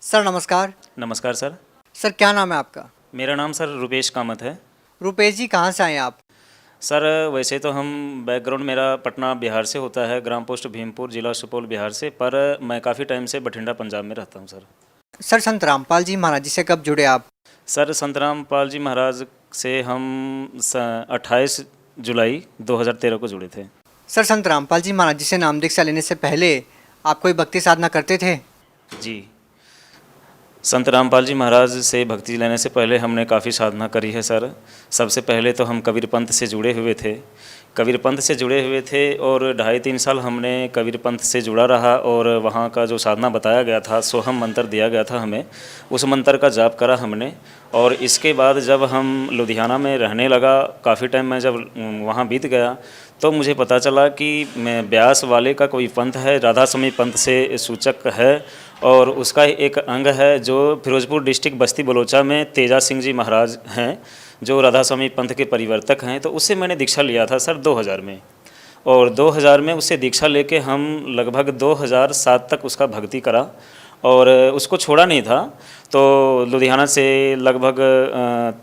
Sir नमस्कार। नमस्कार sir. Sir क्या नाम है आपका? मेरा नाम सर रुपेश कामत है। रुपेश जी कहाँ से आए हैं आप? सर वैसे तो हम बैकग्राउंड मेरा पटना बिहार से होता है, ग्राम पोस्ट भीमपुर, जिला सुपौल बिहार से, पर मैं काफ़ी टाइम से बठिंडा पंजाब में रहता हूँ सर। सर संत रामपाल जी महाराज जी से कब जुड़े आप? सर संत रामपाल जी महाराज से हम 28 जुलाई 2013 को जुड़े थे। सर संत रामपाल जी महाराज जी से नाम दीक्षा लेने से पहले आप कोई भक्ति साधना करते थे? जी, संत रामपाल जी महाराज से भक्ति लेने से पहले हमने काफ़ी साधना करी है सर। सबसे पहले तो हम कबीर पंथ से जुड़े हुए थे। कबीर पंथ से जुड़े हुए थे और 2.5-3 साल हमने कबीर पंथ से जुड़ा रहा और वहाँ का जो साधना बताया गया था, सोहम मंत्र दिया गया था हमें, उस मंत्र का जाप करा हमने। और इसके बाद जब हम लुधियाना में रहने लगा, काफ़ी टाइम में जब वहाँ बीत गया तो मुझे पता चला कि मैं ब्यास वाले का कोई पंथ है, राधा स्वामी पंथ से सूचक है और उसका एक अंग है जो फिरोजपुर डिस्ट्रिक्ट बस्ती बलोचा में तेजा सिंह जी महाराज हैं, जो राधा स्वामी पंथ के परिवर्तक हैं। तो उससे मैंने दीक्षा लिया था सर 2000 में, और 2000 में उससे दीक्षा लेके हम लगभग 2007 तक उसका भक्ति करा और उसको छोड़ा नहीं था। तो लुधियाना से लगभग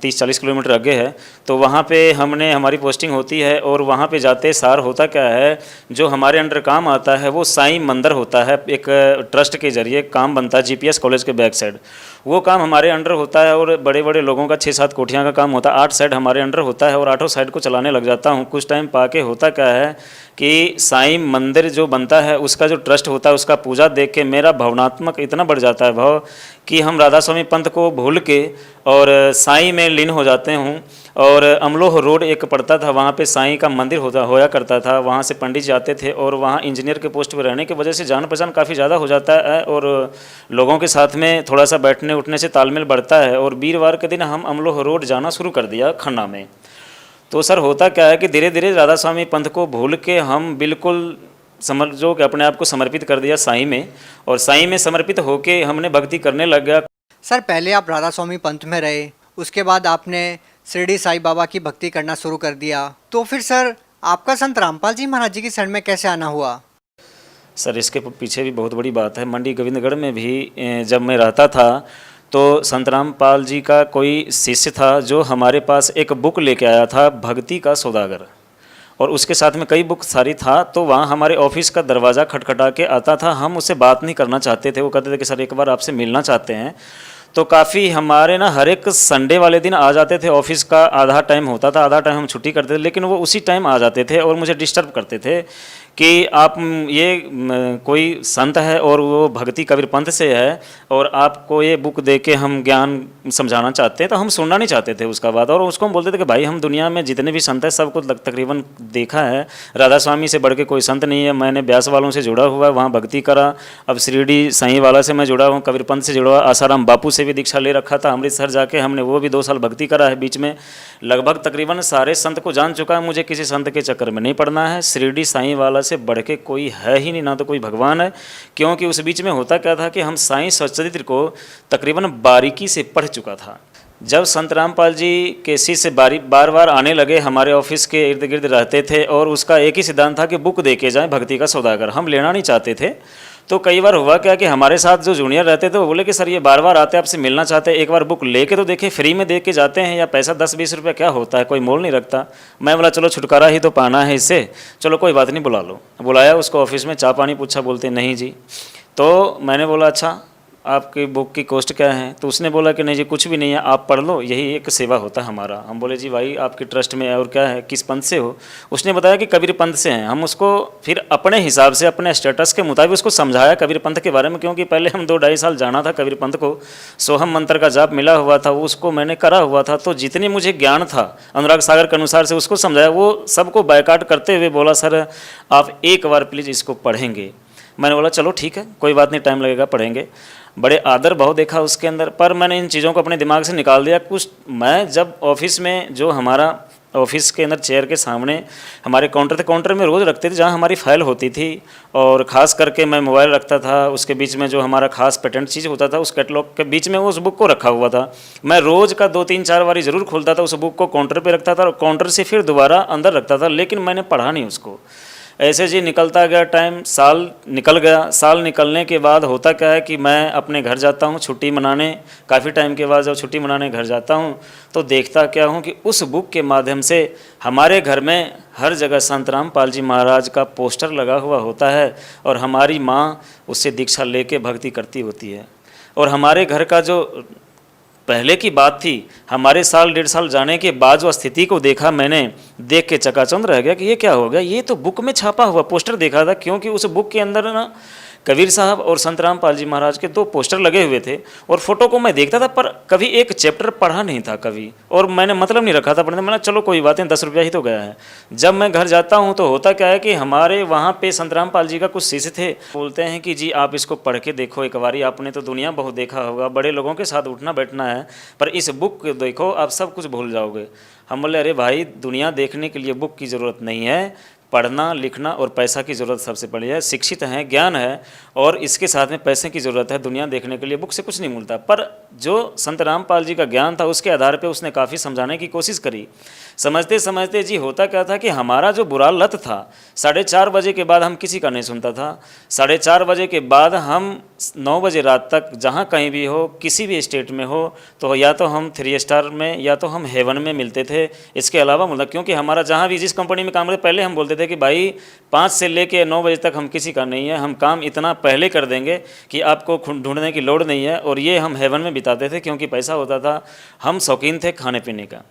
30-40 किलोमीटर आगे है, तो वहाँ पे हमारी पोस्टिंग होती है और वहाँ पे जाते सार होता क्या है, जो हमारे अंडर काम आता है वो साईं मंदिर होता है, एक ट्रस्ट के जरिए काम बनता है जीपीएस कॉलेज के बैक साइड, वो काम हमारे अंडर होता है। और बड़े बड़े लोगों का 6-7 कोठियाँ का काम होता है, 8 साइड हमारे अंडर होता है और 8 साइड को चलाने लग जाता हूँ। कुछ टाइम पाके होता क्या है कि साईं मंदिर जो बनता है उसका जो ट्रस्ट होता है उसका पूजा देख के मेरा भावनात्मक इतना बढ़ जाता है भाव कि हम राधा स्वामी पंथ को भूल के और साईं में लीन हो जाते हूँ। और अमलोह रोड एक पड़ता था, वहाँ पे साईं का मंदिर होया करता था, वहाँ से पंडित जी आते थे और वहाँ इंजीनियर के पोस्ट पर रहने की वजह से जान पहचान काफ़ी ज़्यादा हो जाता है और लोगों के साथ में थोड़ा सा बैठने उठने से तालमेल बढ़ता है। और वीरवार के दिन हम अमलोह रोड जाना शुरू कर दिया खन्ना में। तो सर होता क्या है कि धीरे धीरे राधा स्वामी पंथ को भूल के हम बिल्कुल समझो कि अपने आप को समर्पित कर दिया साईं में, और साईं में समर्पित होके हमने भक्ति करने लग गया। सर पहले आप राधा स्वामी पंथ में रहे, उसके बाद आपने शिरडी साईं बाबा की भक्ति करना शुरू कर दिया, तो फिर सर आपका संत रामपाल जी महाराज जी की शरण में कैसे आना हुआ? सर इसके पीछे भी बहुत बड़ी बात है। मंडी गोविंदगढ़ में भी जब मैं रहता था तो संत रामपाल जी का कोई शिष्य था जो हमारे पास एक बुक लेके आया था, भक्ति का सौदागर, और उसके साथ में कई बुक सारी था। तो वहाँ हमारे ऑफिस का दरवाज़ा खटखटा के आता था, हम उससे बात नहीं करना चाहते थे। वो कहते थे कि सर एक बार आपसे मिलना चाहते हैं। तो काफ़ी हमारे ना हर एक संडे वाले दिन आ जाते थे, ऑफिस का आधा टाइम होता था, आधा टाइम हम छुट्टी करते थे, लेकिन वो उसी टाइम आ जाते थे और मुझे डिस्टर्ब करते थे कि आप ये कोई संत है और वो भक्ति कबीर पंथ से है और आपको ये बुक दे के हम ज्ञान समझाना चाहते हैं। तो हम सुनना नहीं चाहते थे उसका बात, और उसको हम बोलते थे कि भाई हम दुनिया में जितने भी संत हैं सबको तकरीबन देखा है, राधा स्वामी से बढ़ के कोई संत नहीं है। मैंने ब्यास वालों से जुड़ा हुआ है, वहाँ भक्ति करा, अब शिरडी साईं वाला से मैं जुड़ा हूँ, कबीर पंथ से जुड़ा हुआ, आसाराम बापू से भी दीक्षा ले रखा था, अमृतसर जाके हमने वो भी 2 साल भक्ति करा है। बीच में लगभग तकरीबन सारे संत को जान चुका है, मुझे किसी संत के चक्कर में नहीं पड़ना है। शिरडी साईं वाला से बढ़ के कोई है ही नहीं, ना तो कोई भगवान है, क्योंकि उस बीच में होता क्या था कि हम साईं सच्चरित्र को तकरीबन बारीकी से पढ़ चुका था। जब संत रामपाल जी के शिष्य बार बार आने लगे, हमारे ऑफिस के इर्द गिर्द रहते थे और उसका एक ही सिद्धांत था कि बुक दे के जाएँ भक्ति का सौदागर, हम लेना नहीं चाहते थे। तो कई बार हुआ क्या कि हमारे साथ जो जूनियर रहते थे वो बोले कि सर ये बार बार आते हैं, आपसे मिलना चाहते हैं, एक बार बुक लेके तो देखें, फ्री में दे के जाते हैं या पैसा 10-20 रुपये क्या होता है, कोई मोल नहीं रखता। मैं बोला चलो छुटकारा ही तो पाना है इससे, चलो कोई बात नहीं बुला लो। बुलाया उसको ऑफिस में, चाय पानी पूछा, बोलते नहीं जी। तो मैंने बोला अच्छा आपकी बुक की कॉस्ट क्या है? तो उसने बोला कि नहीं जी कुछ भी नहीं है, आप पढ़ लो, यही एक सेवा होता है हमारा। हम बोले जी भाई आपके ट्रस्ट में है और क्या है, किस पंथ से हो? उसने बताया कि कबीर पंथ से हैं। हम उसको फिर अपने हिसाब से अपने स्टेटस के मुताबिक उसको समझाया कबीर पंथ के बारे में, क्योंकि पहले हम 2-2.5 साल जाना था कबीर पंथ को, सोहम मंत्र का जाप मिला हुआ था, उसको मैंने करा हुआ था। तो जितनी मुझे ज्ञान था अनुराग सागर के अनुसार से उसको समझाया, वो सबको बायकाट करते हुए बोला सर आप एक बार प्लीज़ इसको पढ़ेंगे। मैंने बोला चलो ठीक है कोई बात नहीं, टाइम लगेगा पढ़ेंगे। बड़े आदर भाव देखा उसके अंदर, पर मैंने इन चीज़ों को अपने दिमाग से निकाल दिया। कुछ मैं जब ऑफिस में, जो हमारा ऑफिस के अंदर चेयर के सामने हमारे काउंटर थे, काउंटर में रोज़ रखते थे जहाँ हमारी फाइल होती थी, और ख़ास करके मैं मोबाइल रखता था, उसके बीच में जो हमारा खास पेटेंट चीज़ होता था उस कैटलॉग के बीच में वो उस बुक को रखा हुआ था। मैं रोज़ का 2-3-4 बारी ज़रूर खोलता था, उस बुक को काउंटर पर रखता था और काउंटर से फिर दोबारा अंदर रखता था, लेकिन मैंने पढ़ा नहीं उसको। ऐसे जी निकलता गया टाइम, साल निकल गया। साल निकलने के बाद होता क्या है कि मैं अपने घर जाता हूँ छुट्टी मनाने। काफ़ी टाइम के बाद जब छुट्टी मनाने घर जाता हूँ तो देखता क्या हूँ कि उस बुक के माध्यम से हमारे घर में हर जगह संत रामपाल जी महाराज का पोस्टर लगा हुआ होता है और हमारी माँ उससे दीक्षा लेके भक्ति करती होती है। और हमारे घर का जो पहले की बात थी, हमारे साल 1.5 साल जाने के बाद जो स्थिति को देखा मैंने, देख के चकाचौंध रह गया कि ये क्या हो गया। ये तो बुक में छापा हुआ पोस्टर देखा था, क्योंकि उस बुक के अंदर ना कबीर साहब और संत रामपाल जी महाराज के 2 पोस्टर लगे हुए थे। और फोटो को मैं देखता था पर कभी एक चैप्टर पढ़ा नहीं था कभी, और मैंने मतलब नहीं रखा था पढ़ने। मैंने चलो कोई बात नहीं, 10 रुपया ही तो गया है। जब मैं घर जाता हूँ तो होता क्या है कि हमारे वहाँ पे संत रामपाल जी का कुछ शिष्य थे, बोलते हैं कि जी आप इसको पढ़ के देखो एक बारी, आपने तो दुनिया बहुत देखा होगा, बड़े लोगों के साथ उठना बैठना है, पर इस बुक को देखो आप सब कुछ भूल जाओगे। हम बोले अरे भाई, दुनिया देखने के लिए बुक की ज़रूरत नहीं है, पढ़ना लिखना और पैसा की ज़रूरत सबसे बड़ी है। शिक्षित हैं, ज्ञान है, और इसके साथ में पैसे की ज़रूरत है। दुनिया देखने के लिए बुक से कुछ नहीं मिलता। पर जो संत रामपाल जी का ज्ञान था उसके आधार पे उसने काफ़ी समझाने की कोशिश करी। समझते समझते जी होता क्या था कि हमारा जो बुरा लत था, 4:30 बजे के बाद हम किसी का नहीं सुनता था। 4:30 बजे के बाद हम 9 बजे रात तक जहाँ कहीं भी हो, किसी भी स्टेट में हो, तो या तो हम 3 स्टार में या तो हम हेवन में मिलते थे। इसके अलावा मतलब क्योंकि हमारा जहाँ भी जिस कंपनी में काम करते, पहले हम बोलते थे कि भाई 5 से लेके 9 बजे तक हम किसी का नहीं है, हम काम इतना पहले कर देंगे कि आपको ढूंढने की लोड़ नहीं है। और ये हम हेवन में बिताते थे क्योंकि पैसा होता था। हम शौकीन थे खाने पीने का,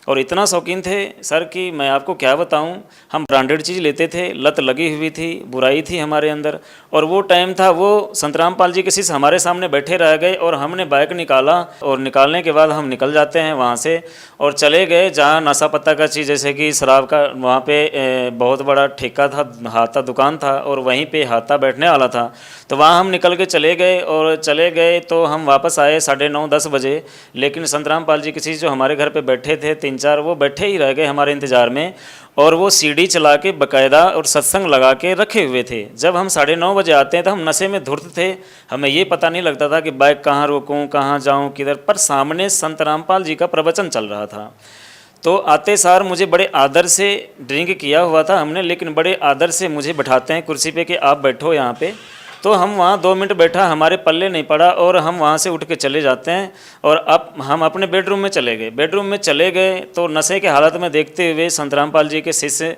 और इतना शौकीन थे सर कि मैं आपको क्या बताऊं, हम ब्रांडेड चीज़ लेते थे, लत लगी हुई थी, बुराई थी हमारे अंदर। और वो टाइम था, वो संत रामपाल जी के शिष्य हमारे सामने बैठे रह गए और हमने बाइक निकाला, और निकालने के बाद हम निकल जाते हैं वहाँ से और चले गए जहाँ नशा पत्ता का चीज़ जैसे कि शराब का, वहाँ पे बहुत बड़ा ठेका था, हाथा दुकान था, और वहीं पे हाथा बैठने वाला था। तो वहाँ हम निकल के चले गए, और चले गए तो हम वापस आए 9:30-10 बजे। लेकिन संत रामपाल जी किसी जो हमारे घर पे बैठे थे 3-4, वो बैठे ही रह गए हमारे इंतज़ार में, और वो सीढ़ी चला के बाकायदा और सत्संग लगा के रखे हुए थे। जब हम 9:30 बजे आते हैं तो हम नशे में धुर्त थे, हमें ये पता नहीं लगता था कि बाइक कहाँ रोकूं, कहाँ जाऊं, किधर। पर सामने संत रामपाल जी का प्रवचन चल रहा था। तो आते सार मुझे बड़े आदर से, ड्रिंक किया हुआ था हमने, लेकिन बड़े आदर से मुझे बैठाते हैं कुर्सी पे कि आप बैठो यहाँ पे। तो हम वहाँ 2 मिनट बैठा, हमारे पल्ले नहीं पड़ा, और हम वहाँ से उठ के चले जाते हैं। और अब हम अपने बेडरूम में चले गए। बेडरूम में चले गए तो नशे के हालत में देखते हुए संत रामपाल जी के शिष्य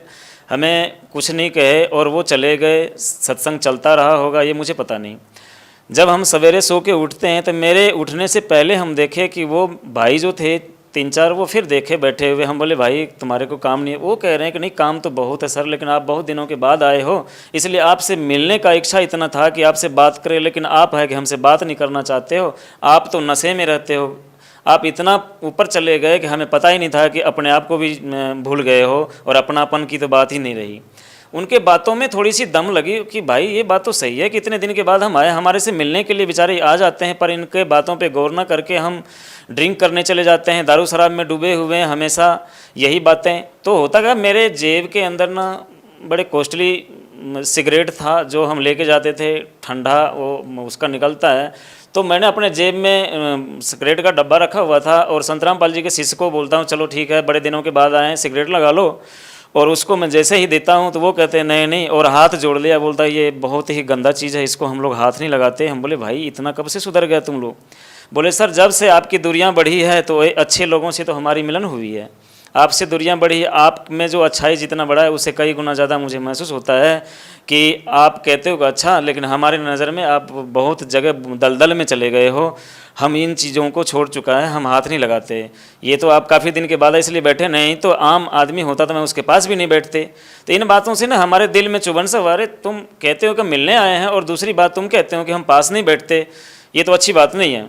हमें कुछ नहीं कहे और वो चले गए। सत्संग चलता रहा होगा, ये मुझे पता नहीं। जब हम सवेरे सो के उठते हैं तो मेरे उठने से पहले हम देखे कि वो भाई जो थे 3-4, वो फिर देखे बैठे हुए। हम बोले भाई तुम्हारे को काम नहीं है? वो कह रहे हैं कि नहीं काम तो बहुत है सर, लेकिन आप बहुत दिनों के बाद आए हो, इसलिए आपसे मिलने का इच्छा इतना था कि आपसे बात करें, लेकिन आप है कि हमसे बात नहीं करना चाहते हो, आप तो नशे में रहते हो, आप इतना ऊपर चले गए कि हमें पता ही नहीं था कि अपने आप को भी भूल गए हो, और अपनापन की तो बात ही नहीं रही। उनके बातों में थोड़ी सी दम लगी कि भाई ये बात तो सही है कि इतने दिन के बाद हम आए, हमारे से मिलने के लिए बेचारे आ जाते हैं, पर इनके बातों पे गौर ना करके हम ड्रिंक करने चले जाते हैं, दारू शराब में डूबे हुए हैं हमेशा, यही बातें। तो होता क्या, मेरे जेब के अंदर ना बड़े कॉस्टली सिगरेट था जो हम लेके जाते थे, ठंडा वो उसका निकलता है। तो मैंने अपने जेब में सिगरेट का डब्बा रखा हुआ था, और संत रामपाल जी के शिष्य को बोलता हूँ चलो ठीक है, बड़े दिनों के बाद आए हैं, सिगरेट लगा लो। और उसको मैं जैसे ही देता हूँ तो वो कहते हैं नहीं नहीं, और हाथ जोड़ लिया, बोलता है ये बहुत ही गंदा चीज़ है, इसको हम लोग हाथ नहीं लगाते। हम बोले भाई इतना कब से सुधर गया तुम लोग? बोले सर जब से आपकी दूरियां बढ़ी है तो अच्छे लोगों से तो हमारी मिलन हुई है, आपसे दूरियां बढ़ी, आप में जो अच्छाई जितना बढ़ा है उससे कई गुना ज़्यादा मुझे महसूस होता है कि आप कहते हो कि अच्छा, लेकिन हमारे नज़र में आप बहुत जगह दलदल में चले गए हो, हम इन चीज़ों को छोड़ चुका है, हम हाथ नहीं लगाते। ये तो आप काफ़ी दिन के बाद इसलिए बैठे, नहीं तो आम आदमी होता तो मैं उसके पास भी नहीं बैठते। तो इन बातों से ना हमारे दिल में चुभन सा, अरे तुम कहते हो कि मिलने आए हैं, और दूसरी बात तुम कहते हो कि हम पास नहीं बैठते, ये तो अच्छी बात नहीं है।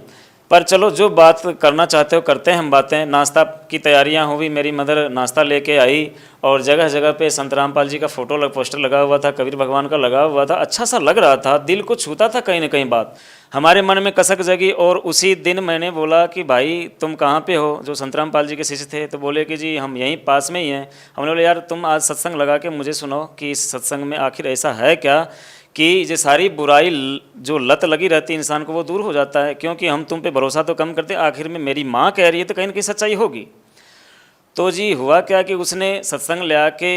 पर चलो जो बात करना चाहते हो करते हैं हम बातें। नाश्ता की तैयारियां हुई, मेरी मदर नाश्ता लेके आई, और जगह जगह पे संत रामपाल जी का फोटो पोस्टर लगा हुआ था, कबीर भगवान का लगा हुआ था, अच्छा सा लग रहा था, दिल को छूता था कहीं ना कहीं बात, हमारे मन में कसक जगी। और उसी दिन मैंने बोला कि भाई तुम कहाँ पे हो? जो संत रामपाल जी के शिष्य थे तो बोले कि जी हम यहीं पास में ही हैं। हमने बोले यार तुम आज सत्संग लगा के मुझे सुनाओ कि इस सत्संग में आखिर ऐसा है क्या कि ये सारी बुराई जो लत लगी रहती है इंसान को वो दूर हो जाता है, क्योंकि हम तुम पे भरोसा तो कम करते, आखिर में मेरी माँ कह रही है तो कहीं ना कहीं सच्चाई होगी। तो जी हुआ क्या कि उसने सत्संग ले आके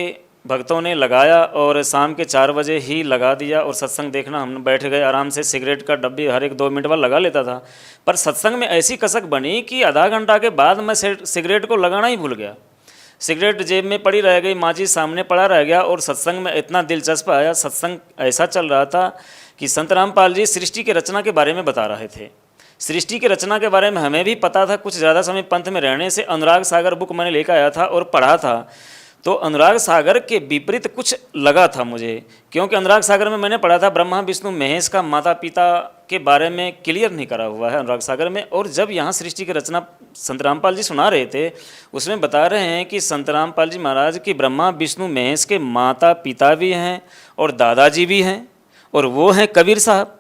भक्तों ने लगाया और शाम के 4 बजे ही लगा दिया और सत्संग देखना हम बैठ गए आराम से। सिगरेट का डब्बी हर एक 2 मिनट बाद लगा लेता था, पर सत्संग में ऐसी कसक बनी कि आधा घंटा के बाद मैं सिगरेट को लगाना ही भूल गया। सिगरेट जेब में पड़ी रह गई, माचिस सामने पड़ा रह गया और सत्संग में इतना दिलचस्प आया। सत्संग ऐसा चल रहा था कि संत रामपाल जी सृष्टि के रचना के बारे में बता रहे थे। सृष्टि की रचना के बारे में हमें भी पता था, कुछ ज़्यादा समय पंथ में रहने से अनुराग सागर बुक मैंने लेकर आया था और पढ़ा था, तो अनुराग सागर के विपरीत कुछ लगा था मुझे, क्योंकि अनुराग सागर में मैंने पढ़ा था ब्रह्मा विष्णु महेश का माता पिता के बारे में क्लियर नहीं करा हुआ है अनुराग सागर में। और जब यहाँ सृष्टि की रचना संत रामपाल जी सुना रहे थे, उसमें बता रहे हैं कि संत रामपाल जी महाराज की ब्रह्मा विष्णु महेश के माता पिता भी हैं और दादाजी भी हैं, और वो हैं कबीर साहब।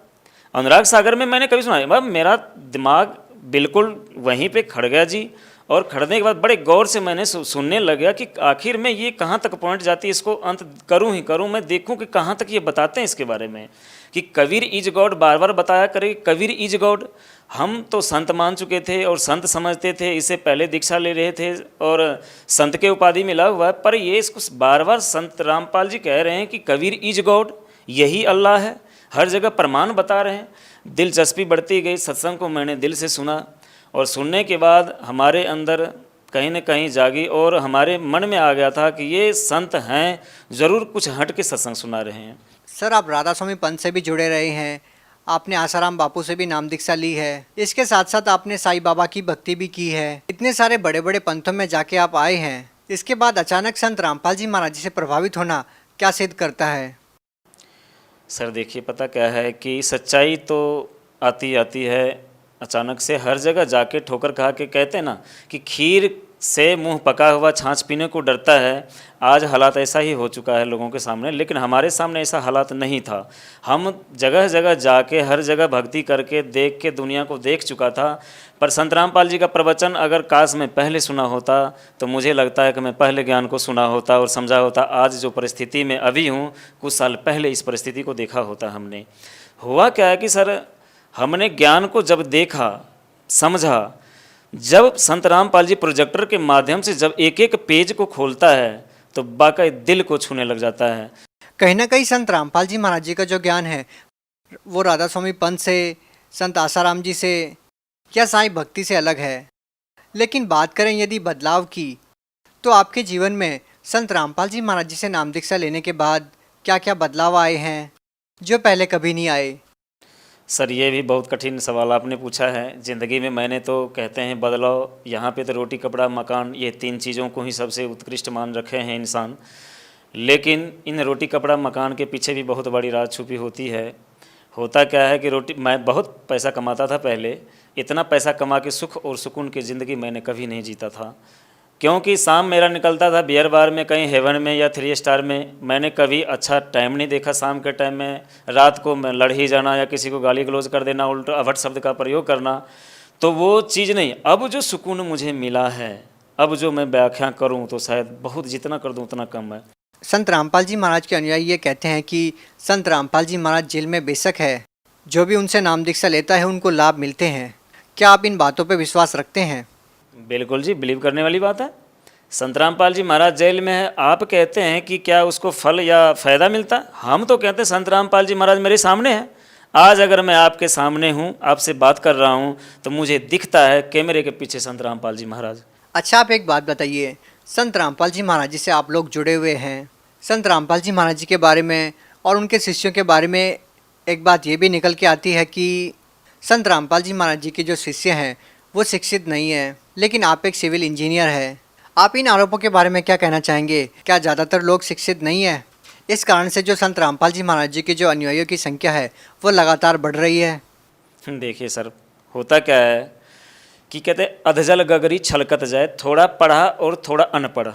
अनुराग सागर में मैंने कभी सुना, मेरा दिमाग बिल्कुल वहीं पे खड़ गया जी। और खड़ने के बाद बड़े गौर से मैंने सुनने लगा कि आखिर में ये कहाँ तक पहुँच जाती है, इसको अंत करूँ ही करूँ, मैं देखूँ कि कहाँ तक ये बताते हैं इसके बारे में कि कबीर इज गॉड बार बार बताया करे, कबीर इज गॉड। हम तो संत मान चुके थे और संत समझते थे, इससे पहले दीक्षा ले रहे थे और संत के उपाधि मिला हुआ है, पर ये इसको बार बार संत रामपाल जी कह रहे हैं कि कबीर इज गॉड, यही अल्लाह है, हर जगह प्रमाण बता रहे हैं। दिलचस्पी बढ़ती गई, सत्संग को मैंने दिल से सुना और सुनने के बाद हमारे अंदर कहीं न कहीं जागी और हमारे मन में आ गया था कि ये संत हैं, ज़रूर कुछ हट के सत्संग सुना रहे हैं। सर, आप राधा स्वामी पंथ से भी जुड़े रहे हैं, आपने आसाराम बापू से भी नाम दीक्षा ली है, इसके साथ साथ आपने साईं बाबा की भक्ति भी की है, इतने सारे बड़े बड़े पंथों में जाके आप आए हैं, इसके बाद अचानक संत रामपाल जी महाराज जी से प्रभावित होना क्या सिद्ध करता है? सर देखिए, पता क्या है कि सच्चाई तो आती आती है अचानक से, हर जगह जाके ठोकर खा के। कहते हैं ना कि खीर से मुंह पका हुआ छाछ पीने को डरता है। आज हालात ऐसा ही हो चुका है लोगों के सामने, लेकिन हमारे सामने ऐसा हालात नहीं था। हम जगह जगह जाके हर जगह भक्ति करके देख के दुनिया को देख चुका था। पर संत रामपाल जी का प्रवचन अगर काश में पहले सुना होता तो मुझे लगता है कि मैं पहले ज्ञान को सुना होता और समझा होता। आज जो परिस्थिति में अभी हूँ, कुछ साल पहले इस परिस्थिति को देखा होता हमने। हुआ क्या है कि सर, हमने ज्ञान को जब देखा समझा, जब संत रामपाल जी प्रोजेक्टर के माध्यम से जब एक एक पेज को खोलता है तो वाकई दिल को छूने लग जाता है। कहीं ना कहीं संत रामपाल जी महाराज जी का जो ज्ञान है वो राधा स्वामी पंथ से, संत आसाराम जी से या साईं भक्ति से अलग है। लेकिन बात करें यदि बदलाव की, तो आपके जीवन में संत रामपाल जी महाराज जी से नाम दीक्षा लेने के बाद क्या क्या बदलाव आए हैं जो पहले कभी नहीं आए? सर ये भी बहुत कठिन सवाल आपने पूछा है। ज़िंदगी में मैंने तो कहते हैं बदलाव, यहाँ पे तो रोटी कपड़ा मकान, ये 3 चीज़ों को ही सबसे उत्कृष्ट मान रखे हैं इंसान। लेकिन इन रोटी कपड़ा मकान के पीछे भी बहुत बड़ी राज छुपी होती है। होता क्या है कि मैं बहुत पैसा कमाता था पहले, इतना पैसा कमा के सुख और सुकून की ज़िंदगी मैंने कभी नहीं जीता था, क्योंकि शाम मेरा निकलता था बियर बार में, कहीं हेवन में या 3 स्टार में। मैंने कभी अच्छा टाइम नहीं देखा शाम के टाइम में। रात को मैं लड़ ही जाना या किसी को गाली गलौज कर देना, उल्टा अभट शब्द का प्रयोग करना, तो वो चीज़ नहीं। अब जो सुकून मुझे मिला है, अब जो मैं व्याख्या करूं तो शायद बहुत, जितना कर दूं उतना कम है। संत रामपाल जी महाराज के अनुयायी ये कहते हैं कि संत रामपाल जी महाराज जेल में बेशक है, जो भी उनसे नाम दीक्षा लेता है उनको लाभ मिलते हैं। क्या आप इन बातों पर विश्वास रखते हैं? बिल्कुल जी, बिलीव करने वाली बात है। संत रामपाल जी महाराज जेल में है, आप कहते हैं कि क्या उसको फल या फ़ायदा मिलता? हम तो कहते हैं संत रामपाल जी महाराज मेरे सामने हैं। आज अगर मैं आपके सामने हूँ, आपसे बात कर रहा हूँ, तो मुझे दिखता है कैमरे के पीछे संत रामपाल जी महाराज। अच्छा, आप एक बात बताइए, संत रामपाल जी महाराज जी से आप लोग जुड़े हुए हैं, संत रामपाल जी महाराज जी के बारे में और उनके शिष्यों के बारे में एक बात ये भी निकल के आती है कि संत रामपाल जी महाराज जी के जो शिष्य हैं वो शिक्षित नहीं है, लेकिन आप एक सिविल इंजीनियर है। आप इन आरोपों के बारे में क्या कहना चाहेंगे? क्या ज़्यादातर लोग शिक्षित नहीं है, इस कारण से जो संत रामपाल जी महाराज जी के जो अनुयायियों की संख्या है वो लगातार बढ़ रही है? देखिए सर, होता क्या है कि कहते अधजल गगरी छलकत जाए, थोड़ा पढ़ा और थोड़ा अनपढ़।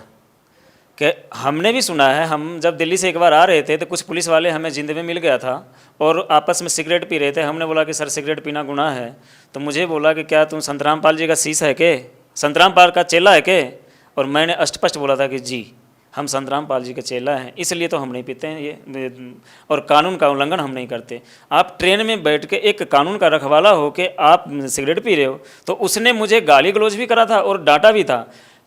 कि हमने भी सुना है, हम जब दिल्ली से एक बार आ रहे थे तो कुछ पुलिस वाले हमें जिंद में मिल गया था और आपस में सिगरेट पी रहे थे। हमने बोला कि सर सिगरेट पीना गुनाह है, तो मुझे बोला कि क्या तुम संत रामपाल जी का शिष्य है के, संत रामपाल का चेला है के? और मैंने अस्पष्ट बोला था कि जी हम संत रामपाल जी के चेला हैं, इसलिए तो हम नहीं पीते हैं ये, और कानून का उल्लंघन हम नहीं करते। आप ट्रेन में बैठ के एक कानून का रखवाला हो के आप सिगरेट पी रहे हो, तो उसने मुझे गाली गलौज भी करा था और डांटा भी था।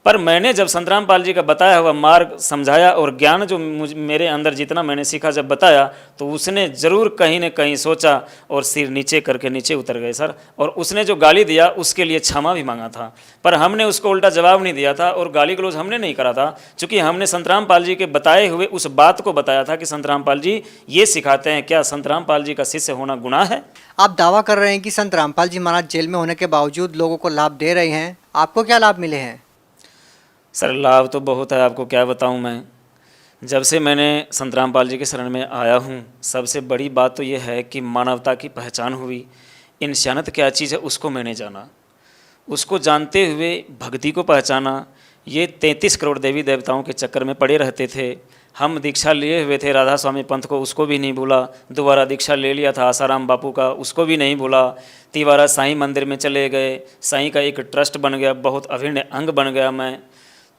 पर मैंने जब संत रामपाल जी का बताया हुआ मार्ग समझाया और ज्ञान जो मेरे अंदर जितना मैंने सीखा जब बताया, तो उसने ज़रूर कहीं न कहीं सोचा और सिर नीचे करके नीचे उतर गए सर। और उसने जो गाली दिया उसके लिए क्षमा भी मांगा था, पर हमने उसको उल्टा जवाब नहीं दिया था और गाली गलौज हमने नहीं करा था, क्योंकि हमने संत रामपाल जी के बताए हुए उस बात को बताया था कि संत रामपाल जी ये सिखाते हैं, क्या संत रामपाल जी का शिष्य होना गुनाह है? आप दावा कर रहे हैं कि संत रामपाल जी महाराज जेल में होने के बावजूद लोगों को लाभ दे रहे हैं, आपको क्या लाभ मिले हैं? सर लाभ तो बहुत है, आपको क्या बताऊं मैं। जब से मैंने संत रामपाल जी के शरण में आया हूं, सबसे बड़ी बात तो यह है कि मानवता की पहचान हुई। इंसानियत क्या चीज़ है उसको मैंने जाना, उसको जानते हुए भक्ति को पहचाना। ये 33 करोड़ देवी देवताओं के चक्कर में पड़े रहते थे। हम दीक्षा लिए हुए थे राधा स्वामी पंथ को, उसको भी नहीं भूला। दोबारा दीक्षा ले लिया था आसाराम बापू का, उसको भी नहीं भूला। तिवारा साईं मंदिर में चले गए, साईं का एक ट्रस्ट बन गया, बहुत अभिन्न अंग बन गया मैं।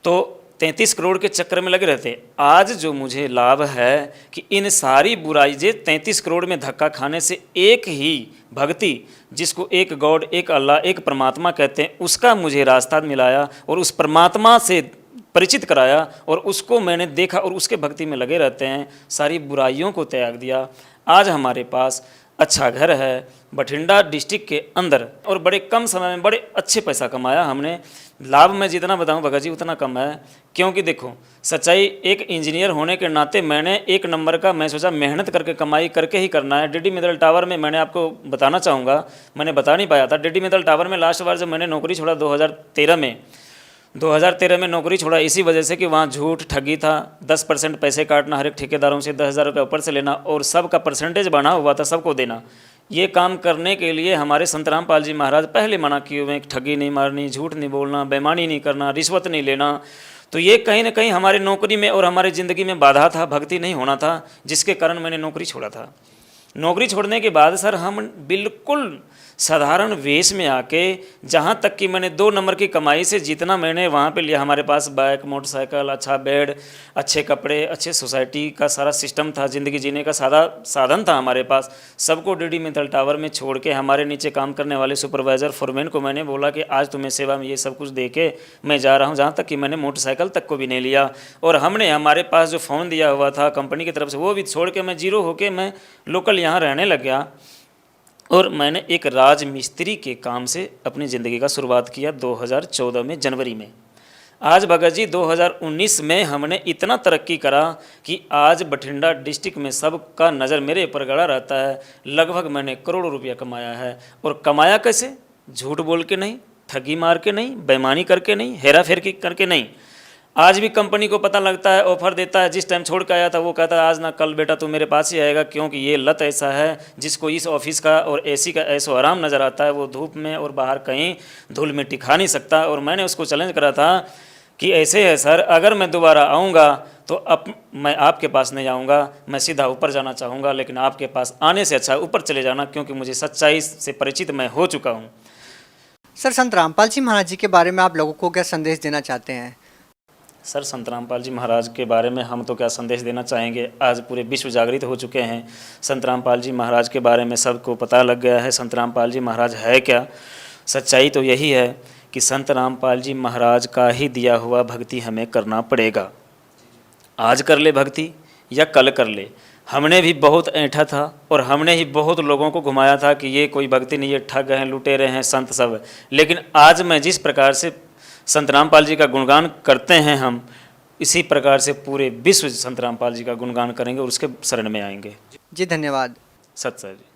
तो 33 करोड़ के चक्कर में लगे रहते। आज जो मुझे लाभ है कि इन सारी बुराई जे 33 करोड़ में धक्का खाने से एक ही भक्ति, जिसको एक गॉड, एक अल्लाह, एक परमात्मा कहते हैं, उसका मुझे रास्ता मिलाया और उस परमात्मा से परिचित कराया और उसको मैंने देखा और उसके भक्ति में लगे रहते हैं। सारी बुराइयों को त्याग दिया। आज हमारे पास अच्छा घर है बठिंडा डिस्ट्रिक्ट के अंदर और बड़े कम समय में बड़े अच्छे पैसा कमाया हमने। लाभ मैं जितना बताऊं भगत जी उतना कम है, क्योंकि देखो सच्चाई, एक इंजीनियर होने के नाते मैंने एक नंबर का मैं सोचा मेहनत करके कमाई करके ही करना है। डीडी मित्तल टावर में मैंने आपको बताना चाहूँगा, मैंने बता नहीं पाया था। डीडी मित्तल टावर में लास्ट बार जब मैंने नौकरी छोड़ा 2013 में नौकरी छोड़ा, इसी वजह से कि वहाँ झूठ ठगी था। 10% पैसे काटना, हर एक ठेकेदारों से 10,000 रुपये ऊपर से लेना और सबका परसेंटेज बना हुआ था, सबको देना। ये काम करने के लिए हमारे संत रामपाल जी महाराज पहले मना किए हुए, ठगी नहीं मारनी, झूठ नहीं बोलना, बेईमानी नहीं करना, रिश्वत नहीं लेना। तो ये कहीं ना कहीं हमारे नौकरी में और हमारे ज़िंदगी में बाधा था, भक्ति नहीं होना था, जिसके कारण मैंने नौकरी छोड़ा था। नौकरी छोड़ने के बाद सर हम बिल्कुल साधारण वेश में आके, जहाँ तक कि मैंने 2 नंबर की कमाई से जितना मैंने वहाँ पे लिया, हमारे पास बाइक, मोटरसाइकिल, अच्छा बेड, अच्छे कपड़े, अच्छे सोसाइटी का सारा सिस्टम था, ज़िंदगी जीने का सादा साधन था हमारे पास। सबको डीडी मित्तल टावर में छोड़ के हमारे नीचे काम करने वाले सुपरवाइज़र, फोरमैन को मैंने बोला कि आज तुम्हें सेवा में ये सब कुछ दे के मैं जा रहा हूँ, जहाँ तक कि मैंने मोटरसाइकिल तक को भी नहीं लिया। और हमने हमारे पास जो फ़ोन दिया हुआ था कंपनी की तरफ से, वो भी छोड़ के मैं जीरो होके मैं लोकल यहाँ रहने लग गया। और मैंने एक राज मिस्त्री के काम से अपनी ज़िंदगी का शुरुआत किया 2014 में जनवरी में। आज भगत जी 2019 में हमने इतना तरक्की करा कि आज बठिंडा डिस्ट्रिक्ट में सबका नज़र मेरे ऊपर गड़ा रहता है। लगभग मैंने करोड़ों रुपया कमाया है। और कमाया कैसे? झूठ बोल के नहीं, ठगी मार के नहीं, बेईमानी करके नहीं, हेरा फेर करके नहीं। आज भी कंपनी को पता लगता है, ऑफर देता है। जिस टाइम छोड़ के आया था वो कहता है आज ना कल बेटा तू मेरे पास ही आएगा, क्योंकि ये लत ऐसा है जिसको इस ऑफिस का और एसी का ऐसो आराम नज़र आता है, वो धूप में और बाहर कहीं धूल में टिका नहीं सकता। और मैंने उसको चैलेंज करा था कि ऐसे है सर, अगर मैं दोबारा आऊँगा तो अब मैं आपके पास नहीं आऊँगा, मैं सीधा ऊपर जाना चाहूँगा, लेकिन आपके पास आने से अच्छा ऊपर चले जाना, क्योंकि मुझे सच्चाई से परिचित मैं हो चुका हूँ। सर, संत रामपाल जी महाराज जी के बारे में आप लोगों को क्या संदेश देना चाहते हैं? सर, संत रामपाल जी महाराज के बारे में हम तो क्या संदेश देना चाहेंगे। आज पूरे विश्व जागृत हो चुके हैं। संत रामपाल जी महाराज के बारे में सबको पता लग गया है संत रामपाल जी महाराज है क्या। सच्चाई तो यही है कि संत रामपाल जी महाराज का ही दिया हुआ भक्ति हमें करना पड़ेगा। आज कर ले भक्ति या कल कर ले। हमने भी बहुत ऐंठा था और हमने ही बहुत लोगों को घुमाया था कि ये कोई भक्ति नहीं है, ठग हैं, लुटेरे हैं, संत सब। लेकिन आज मैं जिस प्रकार से संत रामपाल जी का गुणगान करते हैं, हम इसी प्रकार से पूरे विश्व संत रामपाल जी का गुणगान करेंगे और उसके शरण में आएंगे। जी धन्यवाद। सत सर जी।